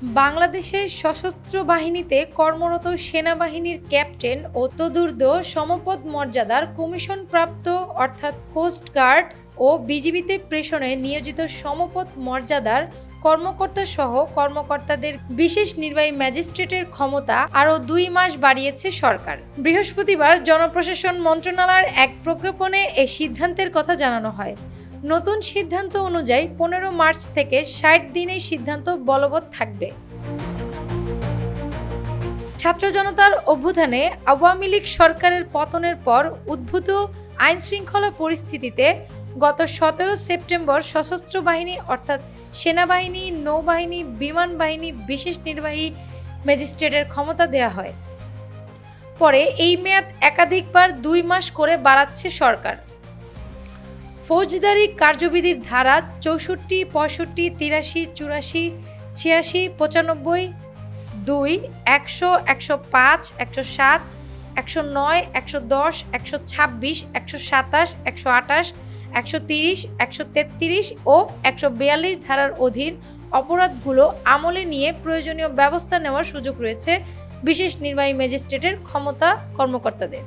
বাংলাদেশের সশস্ত্র বাহিনীতে কর্মরত সেনাবাহিনীর ক্যাপ্টেন ও তদূর্ধ্ব সমপদ মর্যাদার কমিশনপ্রাপ্ত অর্থাৎ কোস্টগার্ড ও বিজিবিতে প্রেষণে নিয়োজিত সমপদ মর্যাদার কর্মকর্তা সহ কর্মকর্তাদের বিশেষ নির্বাহী ম্যাজিস্ট্রেটের ক্ষমতা আরও 2 মাস বাড়িয়েছে সরকার। বৃহস্পতিবার জনপ্রশাসন মন্ত্রণালয়ের এক প্রজ্ঞাপনে এ সিদ্ধান্তের কথা জানানো হয়। নতুন সিদ্ধান্ত অনুযায়ী 15 মার্চ থেকে 60 দিনের সিদ্ধান্ত বলবৎ থাকবে। ছাত্র জনতার অভ্যুত্থানে আওয়ামী লীগ সরকারের পতনের পর উদ্ভূত আইনশৃঙ্খলা পরিস্থিতিতে গত 17 সেপ্টেম্বর সশস্ত্র বাহিনী অর্থাৎ সেনাবাহিনী, নৌবাহিনী, বিমান বাহিনী বিশেষ নির্বাহী ম্যাজিস্ট্রেটের ক্ষমতা দেওয়া হয়। পরে এই মেয়াদ একাধিকবার 2 মাস করে বাড়াচ্ছে সরকার। ফৌজদারি কার্যবিধির ধারা 64, 65, 83, 84, 86, 95, 2, 100, 105, 107, 109, 110, 126, 127, 128, 130, 133 ও 142 ধারার অধীন অপরাধগুলো আমলে নিয়ে প্রয়োজনীয় ব্যবস্থা নেওয়ার সুযোগ রয়েছে বিশেষ নির্বাহী ম্যাজিস্ট্রেটের ক্ষমতা কর্মকর্তাদের।